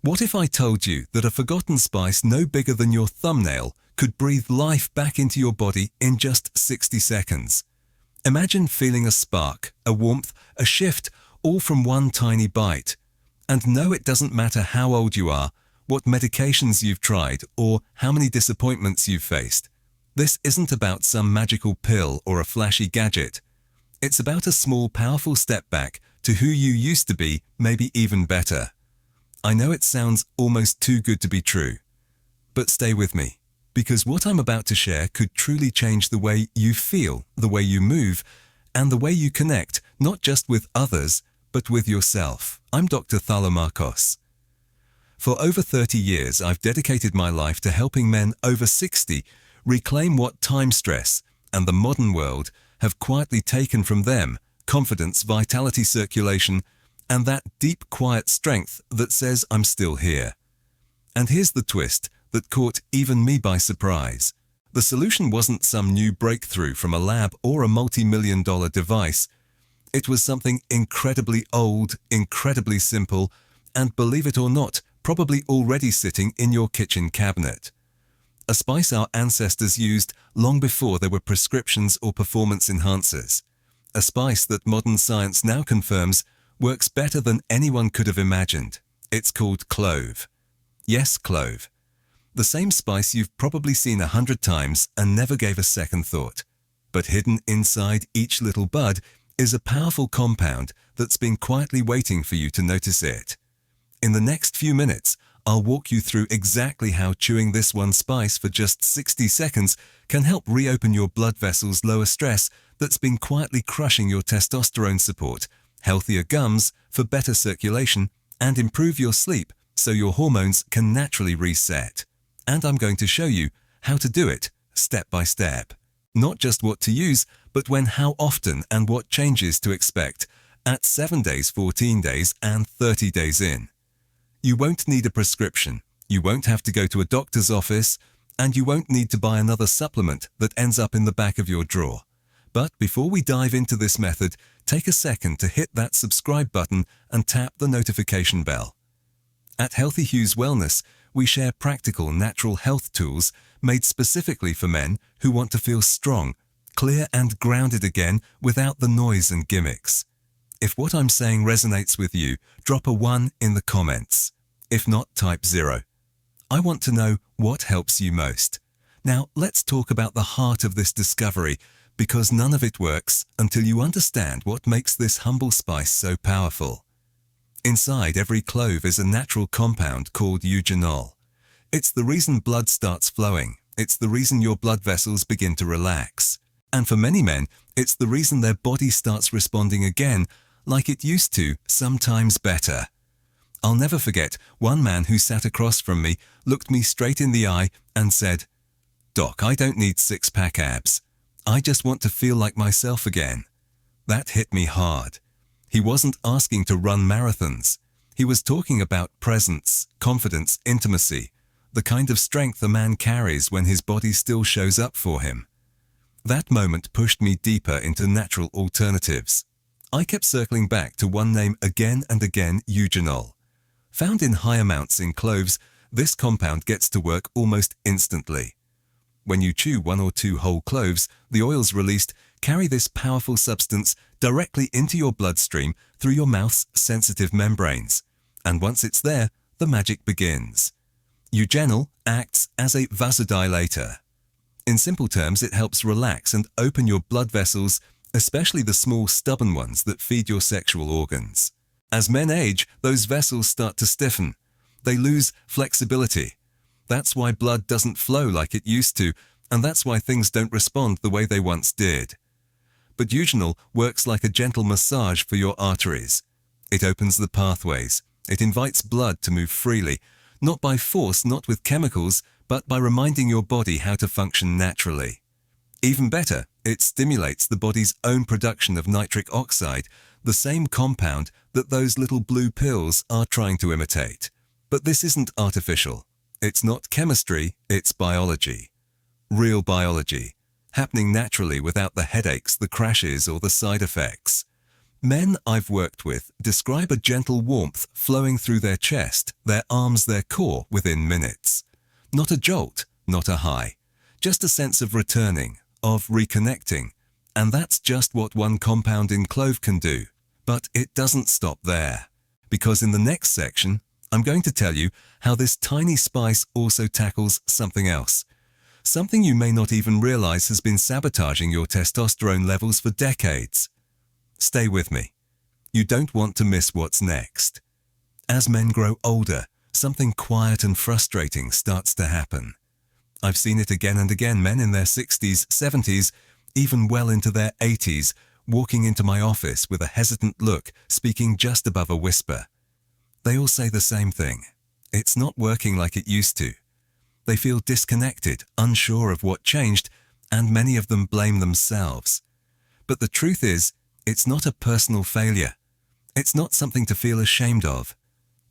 What if I told you that a forgotten spice no bigger than your thumbnail could breathe life back into your body in just 60 seconds? Imagine feeling a spark, a warmth, a shift, all from one tiny bite. And no, it doesn't matter how old you are, what medications you've tried, or how many disappointments you've faced. This isn't about some magical pill or a flashy gadget. It's about a small, powerful step back to who you used to be, maybe even better. I know it sounds almost too good to be true, but stay with me, because what I'm about to share could truly change the way you feel, the way you move, and the way you connect, not just with others, but with yourself. I'm Dr. Thalo Marcos. For over 30 years, I've dedicated my life to helping men over 60 reclaim what time stress and the modern world have quietly taken from them: confidence, vitality, circulation, and that deep, quiet strength that says, I'm still here. And here's the twist that caught even me by surprise. The solution wasn't some new breakthrough from a lab or a multi-million-dollar device. It was something incredibly old, incredibly simple, and believe it or not, probably already sitting in your kitchen cabinet. A spice our ancestors used long before there were prescriptions or performance enhancers. A spice that modern science now confirms works better than anyone could have imagined. It's called clove. Yes, clove. The same spice you've probably seen 100 times and never gave a second thought. But hidden inside each little bud is a powerful compound that's been quietly waiting for you to notice it. In the next few minutes, I'll walk you through exactly how chewing this one spice for just 60 seconds can help reopen your blood vessels, lower stress that's been quietly crushing your testosterone support, healthier gums for better circulation, and improve your sleep so your hormones can naturally reset. And I'm going to show you how to do it step by step. Not just what to use, but when, how often, and what changes to expect at 7 days, 14 days, and 30 days in. You won't need a prescription, you won't have to go to a doctor's office, and you won't need to buy another supplement that ends up in the back of your drawer. But before we dive into this method, take a second to hit that subscribe button and tap the notification bell. At Healthy Hues Wellness, we share practical, natural health tools made specifically for men who want to feel strong, clear and grounded again without the noise and gimmicks. If what I'm saying resonates with you, drop a 1 in the comments. If not, type 0. I want to know what helps you most. Now, let's talk about the heart of this discovery, because none of it works until you understand what makes this humble spice so powerful. Inside every clove is a natural compound called eugenol. It's the reason blood starts flowing. It's the reason your blood vessels begin to relax. And for many men, it's the reason their body starts responding again, like it used to, sometimes better. I'll never forget one man who sat across from me, looked me straight in the eye and said, "Doc, I don't need six-pack abs. I just want to feel like myself again." That hit me hard. He wasn't asking to run marathons. He was talking about presence, confidence, intimacy, the kind of strength a man carries when his body still shows up for him. That moment pushed me deeper into natural alternatives. I kept circling back to one name again and again: eugenol. Found in high amounts in cloves, this compound gets to work almost instantly. When you chew 1 or 2 whole cloves, the oils released carry this powerful substance directly into your bloodstream through your mouth's sensitive membranes. And once it's there, the magic begins. Eugenol acts as a vasodilator. In simple terms, it helps relax and open your blood vessels, especially the small, stubborn ones that feed your sexual organs. As men age, those vessels start to stiffen. They lose flexibility. That's why blood doesn't flow like it used to, and that's why things don't respond the way they once did. But eugenol works like a gentle massage for your arteries. It opens the pathways. It invites blood to move freely, not by force, not with chemicals, but by reminding your body how to function naturally. Even better, it stimulates the body's own production of nitric oxide, the same compound that those little blue pills are trying to imitate. But this isn't artificial. It's not chemistry, it's biology. Real biology, happening naturally without the headaches, the crashes, or the side effects. Men I've worked with describe a gentle warmth flowing through their chest, their arms, their core within minutes. Not a jolt, not a high, just a sense of returning, of reconnecting. And that's just what one compound in clove can do. But it doesn't stop there, because in the next section, I'm going to tell you how this tiny spice also tackles something else. Something you may not even realize has been sabotaging your testosterone levels for decades. Stay with me. You don't want to miss what's next. As men grow older, something quiet and frustrating starts to happen. I've seen it again and again, men in their 60s, 70s, even well into their 80s, walking into my office with a hesitant look, speaking just above a whisper. They all say the same thing. It's not working like it used to. They feel disconnected, unsure of what changed, and many of them blame themselves. But the truth is, it's not a personal failure. It's not something to feel ashamed of.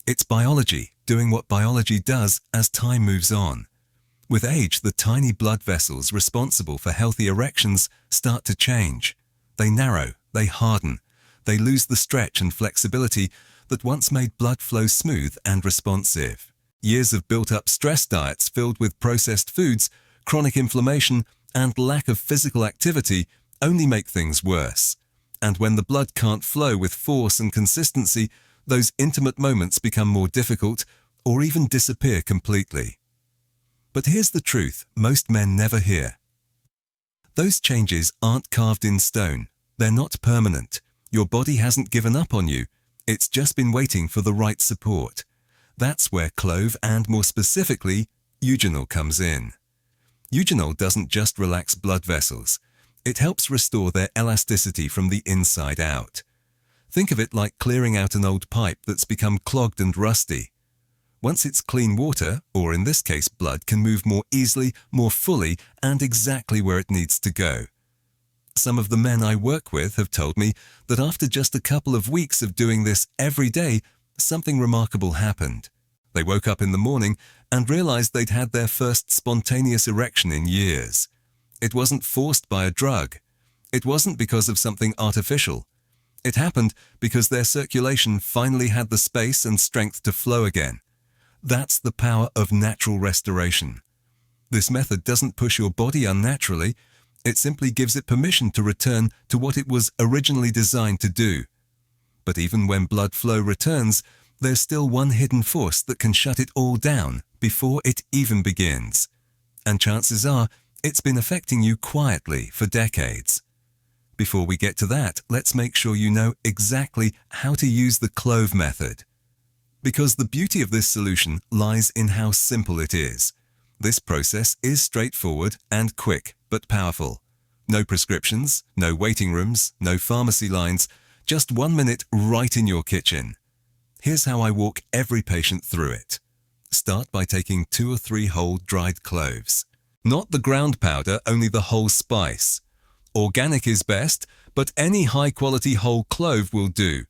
It's biology doing what biology does as time moves on. With age, the tiny blood vessels responsible for healthy erections start to change. They narrow, they harden, they lose the stretch and flexibility that once made blood flow smooth and responsive. Years of built-up stress diets filled with processed foods, chronic inflammation, and lack of physical activity only make things worse. And when the blood can't flow with force and consistency, those intimate moments become more difficult or even disappear completely. But here's the truth most men never hear. Those changes aren't carved in stone. They're not permanent. Your body hasn't given up on you. It's just been waiting for the right support. That's where Clove, and more specifically, eugenol comes in. Eugenol doesn't just relax blood vessels. It helps restore their elasticity from the inside out. Think of it like clearing out an old pipe that's become clogged and rusty. Once it's clean water, or in this case blood, can move more easily, more fully, and exactly where it needs to go. Some of the men I work with have told me that after just a couple of weeks of doing this every day, something remarkable happened. They woke up in the morning and realized they'd had their first spontaneous erection in years. It wasn't forced by a drug. It wasn't because of something artificial. It happened because their circulation finally had the space and strength to flow again. That's the power of natural restoration. This method doesn't push your body unnaturally. It simply gives it permission to return to what it was originally designed to do. But even when blood flow returns, there's still one hidden force that can shut it all down before it even begins. And chances are, it's been affecting you quietly for decades. Before we get to that, let's make sure you know exactly how to use the Clove method. Because the beauty of this solution lies in how simple it is. This process is straightforward and quick, but powerful. No prescriptions, no waiting rooms, no pharmacy lines, just 1 minute right in your kitchen. Here's how I walk every patient through it. Start by taking 2 or 3 whole dried cloves. Not the ground powder, only the whole spice. Organic is best, but any high-quality whole clove will do.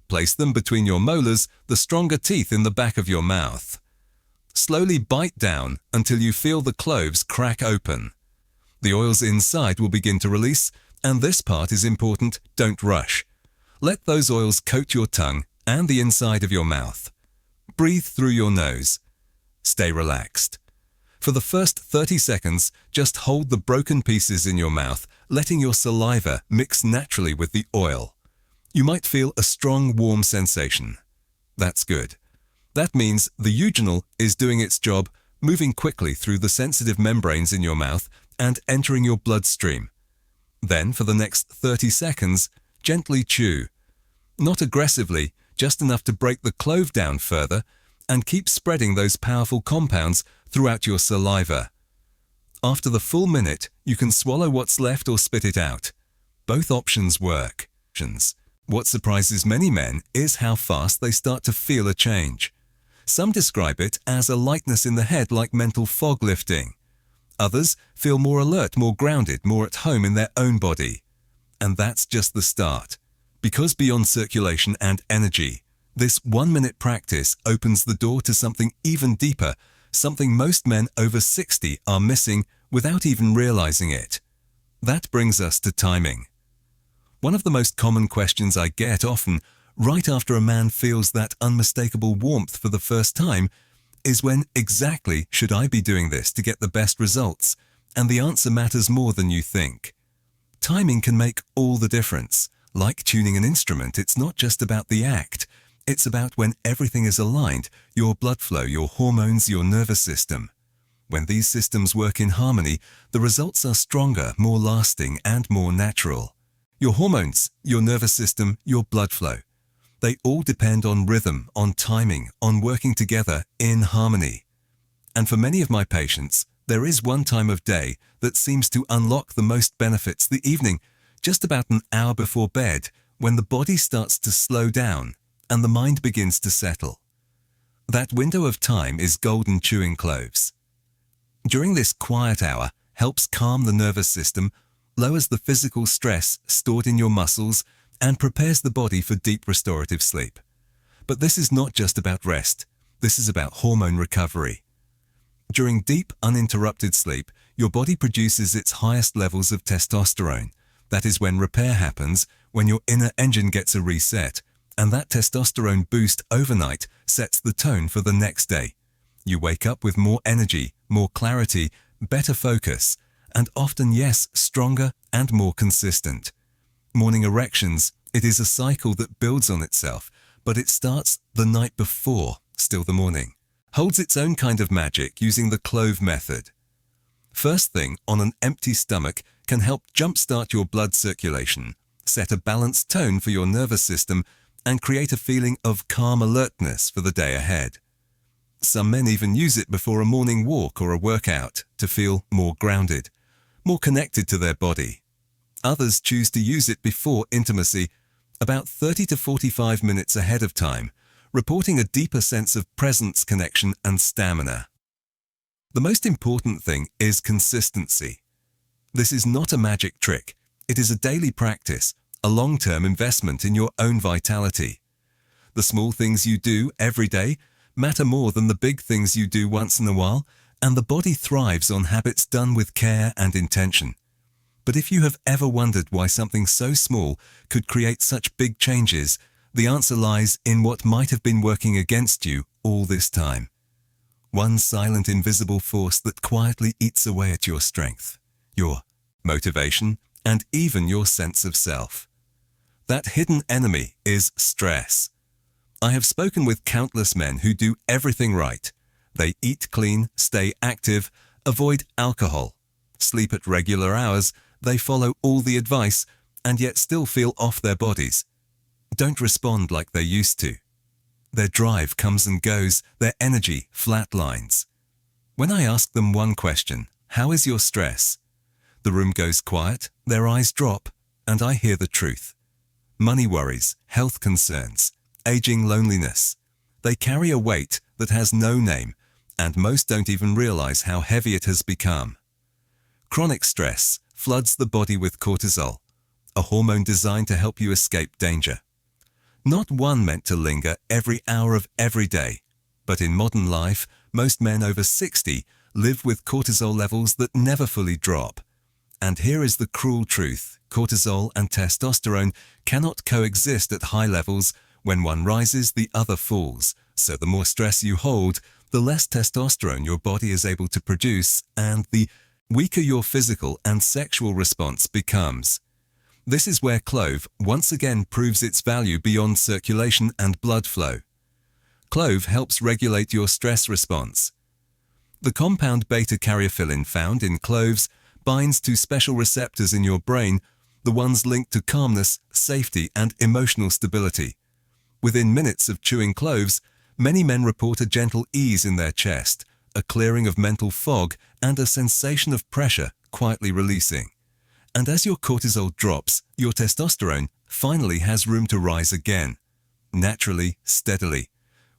Place them between your molars, the stronger teeth in the back of your mouth. Slowly bite down until you feel the cloves crack open. The oils inside will begin to release, and this part is important, don't rush. Let those oils coat your tongue and the inside of your mouth. Breathe through your nose. Stay relaxed. For the first 30 seconds, just hold the broken pieces in your mouth, letting your saliva mix naturally with the oil. You might feel a strong, warm sensation. That's good. That means the eugenol is doing its job, moving quickly through the sensitive membranes in your mouth and entering your bloodstream. Then, for the next 30 seconds, gently chew. Not aggressively, just enough to break the clove down further, and keep spreading those powerful compounds throughout your saliva. After the full minute, you can swallow what's left or spit it out. Both options work. What surprises many men is how fast they start to feel a change. Some describe it as a lightness in the head, like mental fog lifting. Others feel more alert, more grounded, more at home in their own body. And that's just the start. Because beyond circulation and energy, this 1 minute practice opens the door to something even deeper, something most men over 60 are missing without even realizing it. That brings us to timing. One of the most common questions I get often, right after a man feels that unmistakable warmth for the first time, is when exactly should I be doing this to get the best results? And the answer matters more than you think. Timing can make all the difference. Like tuning an instrument, it's not just about the act. It's about when everything is aligned, your blood flow, your hormones, your nervous system. When these systems work in harmony, the results are stronger, more lasting, and more natural. Your hormones, your nervous system, your blood flow. They all depend on rhythm, on timing, on working together in harmony. And for many of my patients, there is one time of day that seems to unlock the most benefits: the evening, just about an hour before bed, when the body starts to slow down and the mind begins to settle. That window of time is golden chewing cloves. During this quiet hour, helps calm the nervous system, lowers the physical stress stored in your muscles, and prepares the body for deep restorative sleep. But this is not just about rest. This is about hormone recovery. During deep, uninterrupted sleep, your body produces its highest levels of testosterone. That is when repair happens, when your inner engine gets a reset, and that testosterone boost overnight sets the tone for the next day. You wake up with more energy, more clarity, better focus, and often, yes, stronger and more consistent. Morning erections, it is a cycle that builds on itself, but it starts the night before, still the morning. Holds its own kind of magic using the Clove method. First thing on an empty stomach can help jumpstart your blood circulation, set a balanced tone for your nervous system, and create a feeling of calm alertness for the day ahead. Some men even use it before a morning walk or a workout to feel more grounded, more connected to their body. Others choose to use it before intimacy, about 30 to 45 minutes ahead of time, reporting a deeper sense of presence, connection, and stamina. The most important thing is consistency. This is not a magic trick. It is a daily practice, a long-term investment in your own vitality. The small things you do every day matter more than the big things you do once in a while, and the body thrives on habits done with care and intention. But if you have ever wondered why something so small could create such big changes, the answer lies in what might have been working against you all this time. One silent, invisible force that quietly eats away at your strength, your motivation, and even your sense of self. That hidden enemy is stress. I have spoken with countless men who do everything right. They eat clean, stay active, avoid alcohol, sleep at regular hours, they follow all the advice, and yet still feel off their bodies. Don't respond like they used to. Their drive comes and goes, their energy flatlines. When I ask them one question, "How is your stress?" the room goes quiet, their eyes drop, and I hear the truth. Money worries, health concerns, aging loneliness. They carry a weight that has no name, and most don't even realize how heavy it has become. Chronic stress floods the body with cortisol, a hormone designed to help you escape danger. Not one meant to linger every hour of every day, but in modern life, most men over 60 live with cortisol levels that never fully drop. And here is the cruel truth: cortisol and testosterone cannot coexist at high levels. When one rises, the other falls. So the more stress you hold, the less testosterone your body is able to produce, and the weaker your physical and sexual response becomes. This is where Clove once again proves its value beyond circulation and blood flow. Clove helps regulate your stress response. The compound beta-caryophyllin found in cloves binds to special receptors in your brain, the ones linked to calmness, safety, and emotional stability. Within minutes of chewing cloves, many men report a gentle ease in their chest, a clearing of mental fog, and a sensation of pressure quietly releasing. And as your cortisol drops, your testosterone finally has room to rise again, naturally, steadily.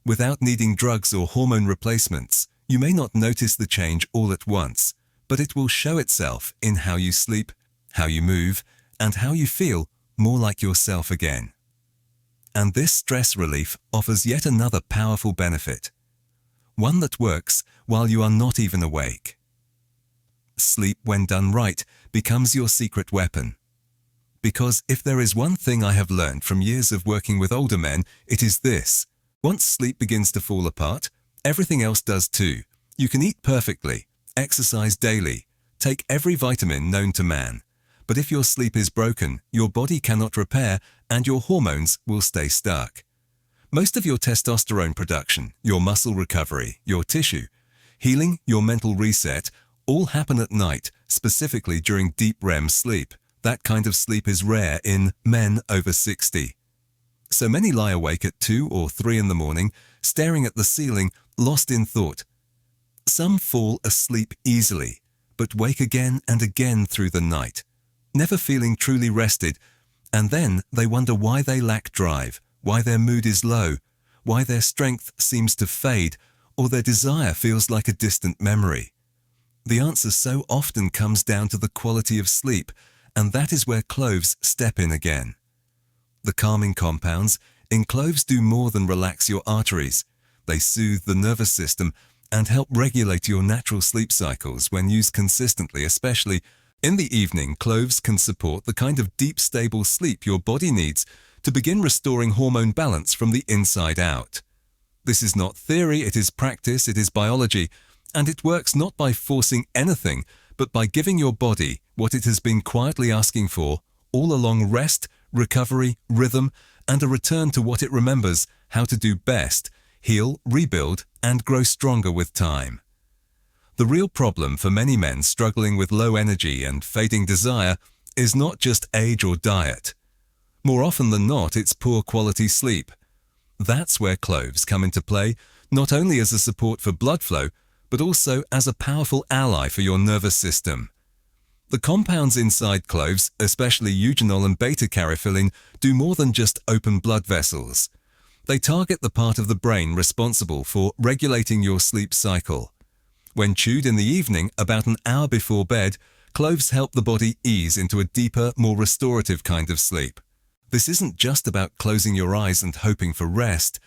Without needing drugs or hormone replacements, you may not notice the change all at once, but it will show itself in how you sleep, how you move, and how you feel more like yourself again. And this stress relief offers yet another powerful benefit, one that works while you are not even awake. Sleep, when done right, becomes your secret weapon. Because if there is one thing I have learned from years of working with older men, it is this. Once sleep begins to fall apart, everything else does too. You can eat perfectly, exercise daily, take every vitamin known to man. But if your sleep is broken, your body cannot repair and your hormones will stay stuck. Most of your testosterone production, your muscle recovery, your tissue, healing, your mental reset, all happen at night, specifically during deep REM sleep. That kind of sleep is rare in men over 60. So many lie awake at 2 or 3 in the morning, staring at the ceiling, lost in thought. Some fall asleep easily, but wake again and again through the night, never feeling truly rested, and then they wonder why they lack drive, why their mood is low, why their strength seems to fade, or their desire feels like a distant memory. The answer so often comes down to the quality of sleep, and that is where cloves step in again. The calming compounds in cloves do more than relax your arteries. They soothe the nervous system and help regulate your natural sleep cycles when used consistently, especially in the evening. Cloves can support the kind of deep, stable sleep your body needs to begin restoring hormone balance from the inside out. This is not theory, it is practice, it is biology, and it works not by forcing anything, but by giving your body what it has been quietly asking for, all along rest, recovery, rhythm, and a return to what it remembers how to do best, heal, rebuild, and grow stronger with time. The real problem for many men struggling with low energy and fading desire is not just age or diet. More often than not, it's poor quality sleep. That's where cloves come into play, not only as a support for blood flow, but also as a powerful ally for your nervous system. The compounds inside cloves, especially eugenol and beta-caryophyllene, do more than just open blood vessels. They target the part of the brain responsible for regulating your sleep cycle. When chewed in the evening, about an hour before bed, cloves help the body ease into a deeper, more restorative kind of sleep. This isn't just about closing your eyes and hoping for rest.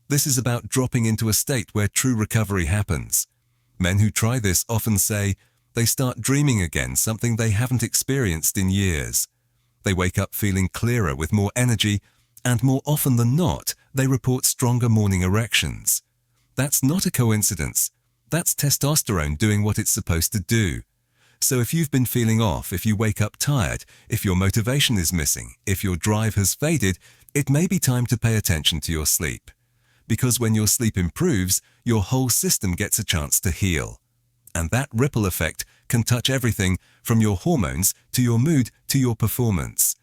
This is about dropping into a state where true recovery happens. Men who try this often say they start dreaming again, something they haven't experienced in years. They wake up feeling clearer with more energy, and more often than not, they report stronger morning erections. That's not a coincidence. That's testosterone doing what it's supposed to do. So if you've been feeling off, if you wake up tired, if your motivation is missing, if your drive has faded, it may be time to pay attention to your sleep. Because when your sleep improves, your whole system gets a chance to heal. And that ripple effect can touch everything from your hormones to your mood to your performance.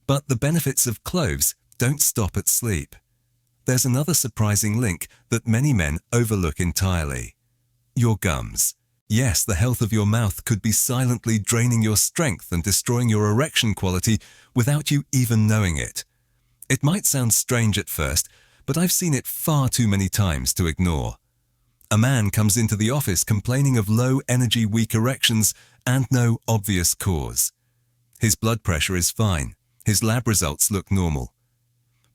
But the benefits of cloves don't stop at sleep. There's another surprising link that many men overlook entirely. Your gums. Yes, the health of your mouth could be silently draining your strength and destroying your erection quality without you even knowing it. It might sound strange at first, but I've seen it far too many times to ignore. A man comes into the office complaining of low energy, weak erections and no obvious cause. His blood pressure is fine. His lab results look normal.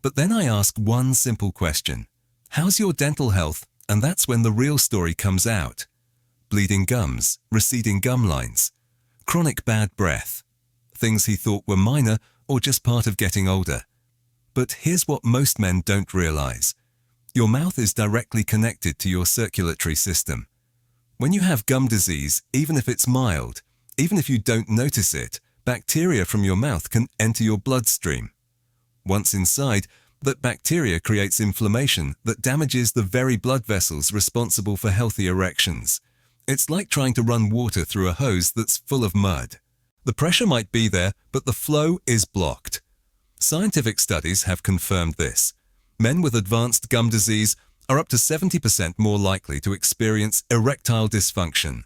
But then I ask one simple question. How's your dental health? And that's when the real story comes out. Bleeding gums, receding gum lines, chronic bad breath, things he thought were minor or just part of getting older. But here's what most men don't realize. Your mouth is directly connected to your circulatory system. When you have gum disease, even if it's mild, even if you don't notice it, bacteria from your mouth can enter your bloodstream. Once inside, that bacteria creates inflammation that damages the very blood vessels responsible for healthy erections. It's like trying to run water through a hose that's full of mud. The pressure might be there, but the flow is blocked. Scientific studies have confirmed this. Men with advanced gum disease are up to 70% more likely to experience erectile dysfunction.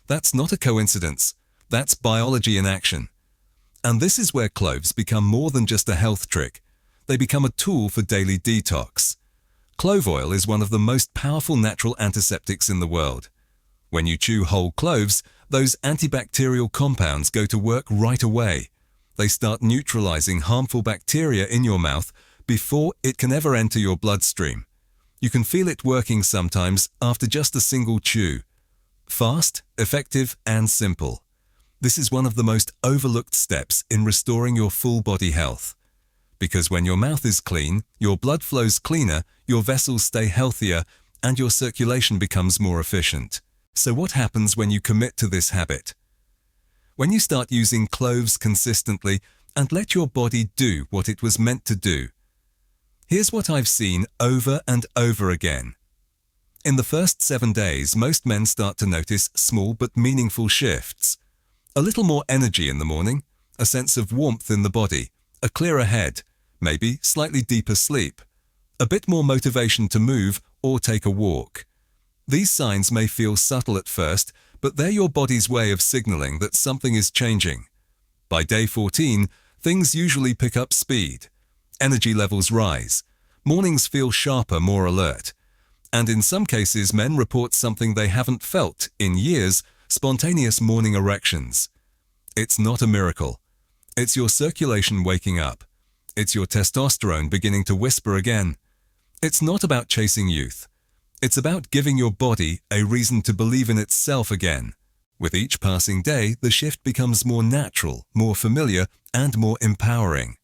That's not a coincidence. That's biology in action. And this is where cloves become more than just a health trick. They become a tool for daily detox. Clove oil is one of the most powerful natural antiseptics in the world. When you chew whole cloves, those antibacterial compounds go to work right away. They start neutralizing harmful bacteria in your mouth before it can ever enter your bloodstream. You can feel it working sometimes after just a single chew. Fast, effective, and simple. This is one of the most overlooked steps in restoring your full body health. Because when your mouth is clean, your blood flows cleaner, your vessels stay healthier, and your circulation becomes more efficient. So what happens when you commit to this habit? When you start using cloves consistently and let your body do what it was meant to do. Here's what I've seen over and over again. In the first 7 days, most men start to notice small but meaningful shifts. A little more energy in the morning, a sense of warmth in the body, a clearer head, maybe slightly deeper sleep, a bit more motivation to move or take a walk. These signs may feel subtle at first, but they're your body's way of signaling that something is changing. By day 14, things usually pick up speed. Energy levels rise. Mornings feel sharper, more alert. And in some cases, men report something they haven't felt in years, spontaneous morning erections. It's not a miracle. It's your circulation waking up. It's your testosterone beginning to whisper again. It's not about chasing youth. It's about giving your body a reason to believe in itself again. With each passing day, the shift becomes more natural, more familiar, and more empowering.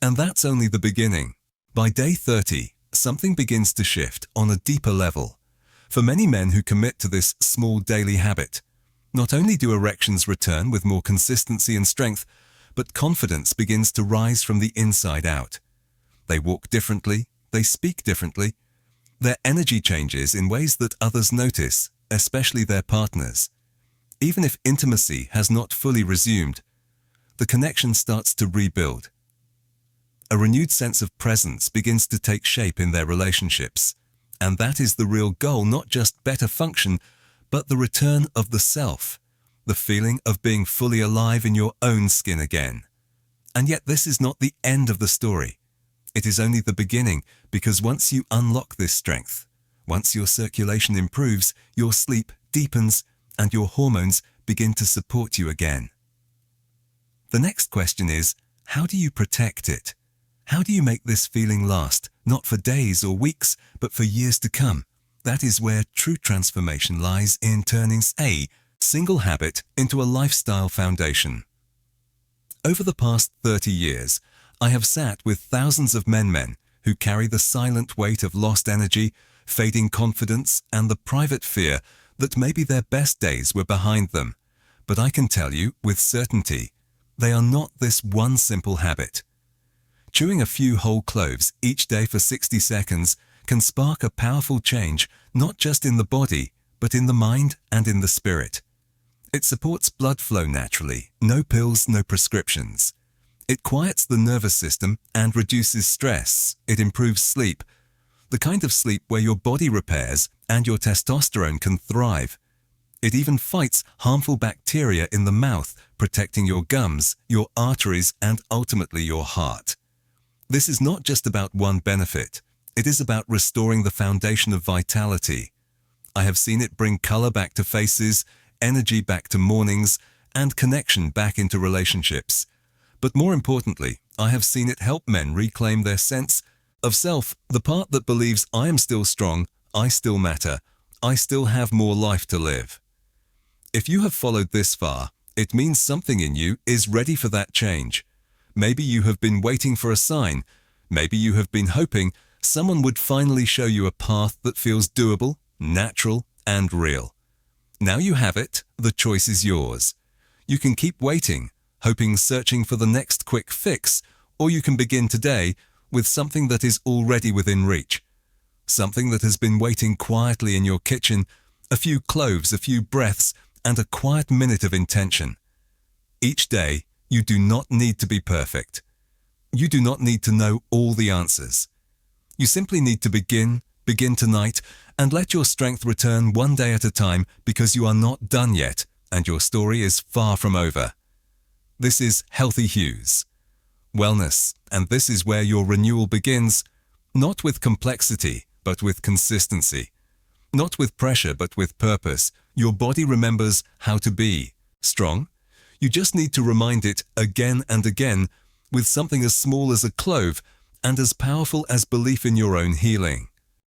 And that's only the beginning. By day 30, something begins to shift on a deeper level. For many men who commit to this small daily habit, not only do erections return with more consistency and strength, but confidence begins to rise from the inside out. They walk differently, they speak differently. Their energy changes in ways that others notice, especially their partners. Even if intimacy has not fully resumed, the connection starts to rebuild. A renewed sense of presence begins to take shape in their relationships. And that is the real goal, not just better function, but the return of the self, the feeling of being fully alive in your own skin again. And yet this is not the end of the story. It is only the beginning, because once you unlock this strength, once your circulation improves, your sleep deepens, and your hormones begin to support you again. The next question is, how do you protect it? How do you make this feeling last, not for days or weeks, but for years to come? That is where true transformation lies, in turning a single habit into a lifestyle foundation. Over the past 30 years, I have sat with thousands of men who carry the silent weight of lost energy, fading confidence, and the private fear that maybe their best days were behind them. But I can tell you with certainty, they are not this one simple habit. Chewing a few whole cloves each day for 60 seconds can spark a powerful change, not just in the body, but in the mind and in the spirit. It supports blood flow naturally, no pills, no prescriptions. It quiets the nervous system and reduces stress. It improves sleep, the kind of sleep where your body repairs and your testosterone can thrive. It even fights harmful bacteria in the mouth, protecting your gums, your arteries, and ultimately your heart. This is not just about one benefit. It is about restoring the foundation of vitality. I have seen it bring color back to faces, energy back to mornings, and connection back into relationships. But more importantly, I have seen it help men reclaim their sense of self, the part that believes I am still strong, I still matter, I still have more life to live. If you have followed this far, it means something in you is ready for that change. Maybe you have been waiting for a sign. Maybe you have been hoping someone would finally show you a path that feels doable, natural, and real. Now you have it, the choice is yours. You can keep waiting, hoping, searching for the next quick fix, or you can begin today with something that is already within reach. Something that has been waiting quietly in your kitchen, a few cloves, a few breaths, and a quiet minute of intention. Each day, you do not need to be perfect. You do not need to know all the answers. You simply need to begin tonight, and let your strength return one day at a time, because you are not done yet, and your story is far from over. This is Healthy Hues Wellness, and this is where your renewal begins, not with complexity, but with consistency. Not with pressure, but with purpose. Your body remembers how to be strong. You just need to remind it again and again with something as small as a clove and as powerful as belief in your own healing.